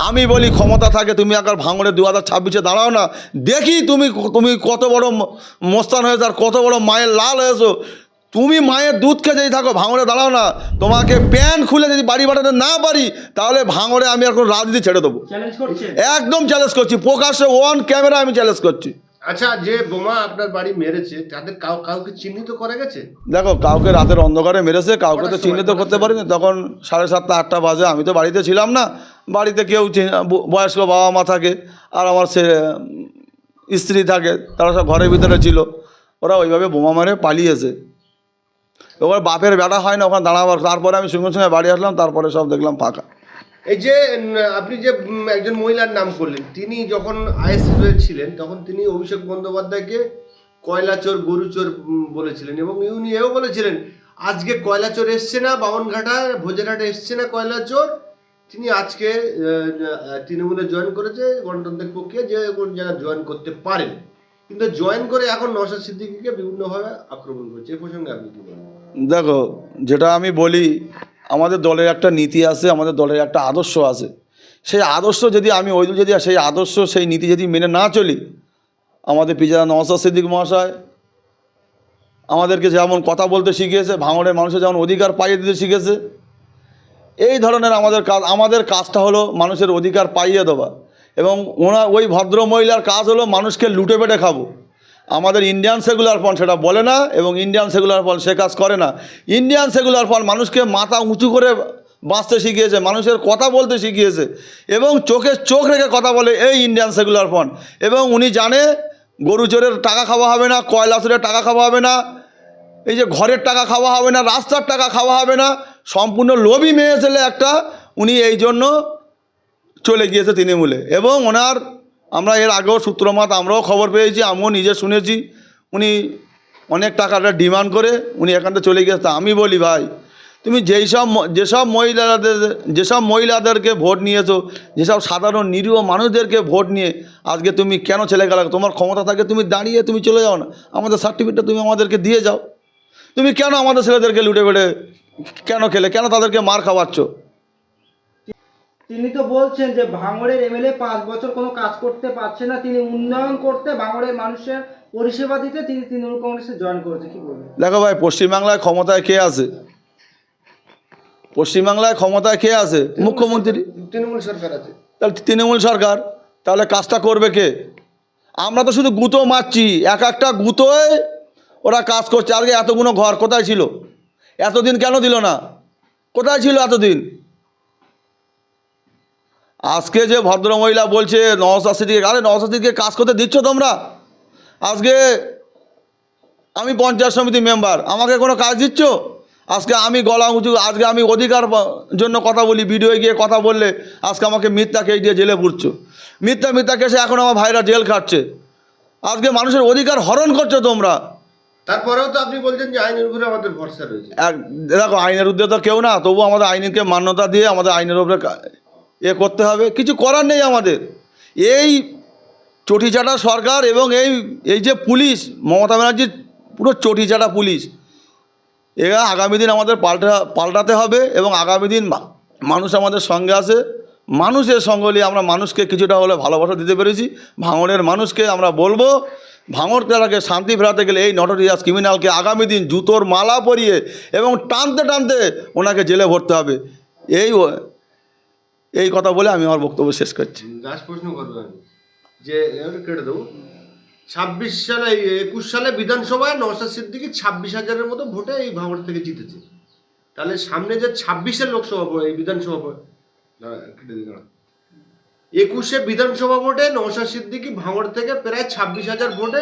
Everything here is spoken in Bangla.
আমি বলি ক্ষমতা থাকে তুমি একবার ভাঙড়ে 2026-এ দাঁড়াও না, দেখি তুমি তুমি কত বড় মোস্তান হয়েছো আর কত বড় মায়ের লাল হয়েছো। তুমি মায়ের দুধ খেয়ে যদি থাকো, ভাঙড়ে দাঁড়াও না, তোমাকে প্যান্ট খুলে যদি বাড়ি বাড়াতে না পারি, তাহলে ভাঙড়ে আমি এখন রাজনীতি ছেড়ে দেবো। একদম চ্যালেঞ্জ করছি, প্রকাশ্যে অন ক্যামেরা আমি চ্যালেঞ্জ করছি। আচ্ছা, যে বোমা আপনার বাড়ি মেরেছে তাদের কাউকে চিহ্নিত করা গেছে? দেখো, কাউকে রাতের অন্ধকারে মেরেছে, কাউকে তো চিহ্নিত করতে পারিনি। তখন 7:30 8টা বাজে, আমি তো বাড়িতে ছিলাম না। বাড়িতে কেউ বয়স্ক বাবা মা থাকে আর আমার স্ত্রী থাকে, তারা সব ঘরের ভিতরে ছিল। ওরা ওইভাবে বোমা মেরে পালিয়েছে। এবার বাপের বেটা হয় না ওখানে দাঁড়াবার। তারপরে আমি সঙ্গে সঙ্গে বাড়ি আসলাম, তারপরে সব দেখলাম ফাঁকা। এই যে আপনি যে একজন মহিলার নাম করলেন, তিনি যখন আইএসএ ছিলেন তখন তিনি অভিষেক বন্দ্যোপাধ্যায়কে কয়লা চোর গরু চোর বলেছিলেন, এবং উনি এও বলেছিলেন আজকে কয়লা চোর এসছে না বামনঘাটা ভোজেরহাটে এসছে না কয়লা চোর, তিনি আজকে তৃণমূলে জয়েন করেছে গণতান্ত্রিক প্রক্রিয়া, যে কোন জায়গায় জয়েন করতে পারেন, কিন্তু জয়েন করে এখন নওশাদ সিদ্দিকীকে বিভিন্নভাবে আক্রমণ করছে। এ প্রসঙ্গে আপনি কি বলেন? দেখো, যেটা আমি বলি, আমাদের দলের একটা নীতি আছে, আমাদের দলের একটা আদর্শ আছে। সেই আদর্শ যদি আমি যদি সেই আদর্শ সেই নীতি যদি মেনে না চলি, আমাদের পিতারা নওশাদ সিদ্দিক মহাশয় আমাদেরকে যেমন কথা বলতে শিখিয়েছে, ভাঙড়ের মানুষের যেমন অধিকার পাইয়ে দিতে শিখেছে, এই ধরনের আমাদের কাজটা হলো মানুষের অধিকার পাইয়ে দেওয়া। এবং ওই ভদ্র মহিলার কাজ হলো মানুষকে লুটে পেটে খাবো। আমাদের ইন্ডিয়ান সেকুলার ফ্রন্ট সেটা বলে না, এবং ইন্ডিয়ান সেকুলার ফ্রন্ট সে কাজ করে না। ইন্ডিয়ান সেকুলার ফ্রন্ট মানুষকে মাথা উঁচু করে বাঁচতে শিখিয়েছে, মানুষের কথা বলতে শিখিয়েছে, এবং চোখে চোখ রেখে কথা বলে এই ইন্ডিয়ান সেকুলার ফ্রন্ট। এবং উনি জানে গরু চোরের টাকা খাওয়া হবে না, কয়লা চোরের টাকা খাওয়া হবে না, এই যে ঘরের টাকা খাওয়া হবে না, রাস্তার টাকা খাওয়া হবে না, সম্পূর্ণ লোভী মেয়ে ছেলে একটা। উনি এই জন্য চলে গিয়েছে তৃণমূলে। এবং ওনার আমরা এর আগেও সূত্রমত আমরাও খবর পেয়েছি, আমিও নিজে শুনেছি, উনি অনেক টাকাটা ডিমান্ড করে উনি এখান থেকে চলে গিয়েছে। আমি বলি ভাই, তুমি যেসব মহিলাদেরকে ভোট নিয়েছো, যেসব সাধারণ নিরীহ মানুষদেরকে ভোট নিয়ে আজকে তুমি কেন ছেলে গেলা? তোমার ক্ষমতা থাকে তুমি দাঁড়িয়ে তুমি চলে যাও না, আমাদের সার্টিফিকেটটা তুমি আমাদেরকে দিয়ে যাও। তুমি কেন আমাদের ছেলেদেরকে লুটে বেড়ে কেন খেলে, কেন তাদেরকে মার খাওয়াচ্ছ? তিনি তো বলছেন যে ভাঙড়ের এমএলএ 5 বছর কোনো কাজ করতে পারছে না, তিনি উন্নয়ন করতে, ভাঙড়ের মানুষের পরিষেবা দিতে তিনি তৃণমূল কংগ্রেসে জয়েন করেছে। কি বলবেন? দেখো ভাই, পশ্চিমবাংলায় ক্ষমতায় কে আছে? পশ্চিমবাংলায় ক্ষমতায় কে আছে? মুখ্যমন্ত্রী। তৃণমূল সরকার আছে। তাহলে তৃণমূল সরকার, তাহলে কাজটা করবে কে? আমরা তো শুধু গুঁতো মারছি, এক একটা গুঁতোয় ওরা কাজ করছে। আজকে এতগুলো ঘর কোথায় ছিল? এতদিন কেন দিল না? কোথায় ছিল এতদিন? আজকে যে ভদ্রমহিলা বলছে নওশাদ সিদ্দিকী, আরে নওশাদ সিদ্দিকীকে কাজ করতে দিচ্ছ তোমরা? আজকে আমি পঞ্চায়েত সমিতি মেম্বার, আমাকে কোনো কাজ দিচ্ছ? আজকে আমি গলা উঁচু, আজকে আমি অধিকার জন্য কথা বলি, ভিডিওয়ে গিয়ে কথা বললে আজকে আমাকে মিথ্যা কেস দিয়ে জেলে পুরছো। মিথ্যা কেসে এখন আমার ভাইরা জেল খাটছে। আজকে মানুষের অধিকার হরণ করছো তোমরা। তারপরেও তো আপনি বলছেন যে আইনের উপরে আমাদের ভরসা রয়েছে। দেখো, আইনের ঊর্ধ্বে তো কেউ না, তবু আমাদের আইনকে মান্যতা দিয়ে আমাদের আইনের উপরে করতে হবে। কিছু করার নেই আমাদের। এই চটিচাটা সরকার এবং এই যে পুলিশ, মমতা ব্যানার্জির পুরো চটিচাটা পুলিশ, এরা আগামী দিন আমাদের পাল্টাতে হবে। এবং আগামী দিন মানুষ আমাদের সঙ্গে আছে, মানুষের সঙ্গে নিয়ে আমরা মানুষকে কিছুটা হলে ভালোবাসা দিতে পেরেছি। ভাঙড়ের মানুষকে আমরা বলবো, ভাঙড় জেলাকে শান্তি ফেরাতে গেলে এই নটোরিয়াস ক্রিমিনালকে আগামী দিন জুতোর মালা পরিয়ে এবং টানতে টানতে ওনাকে জেলে ভরতে হবে। এই কথা বলে আমি আমার বক্তব্য শেষ করছি। লাস্ট প্রশ্ন করবো আমি, যে কেটে দেবো, 21 সালে বিধানসভায় নওশাদ সিদ্দিকী 26,000-এর মতো ভোটে এই ভাঙড় থেকে জিতেছে। তাহলে সামনে যে 26-এর লোকসভা এই বিধানসভা 21-এ বিধানসভা ভোটে নওশাদ সিদ্দিকী ভাঙড় থেকে প্রায় 26,000 ভোটে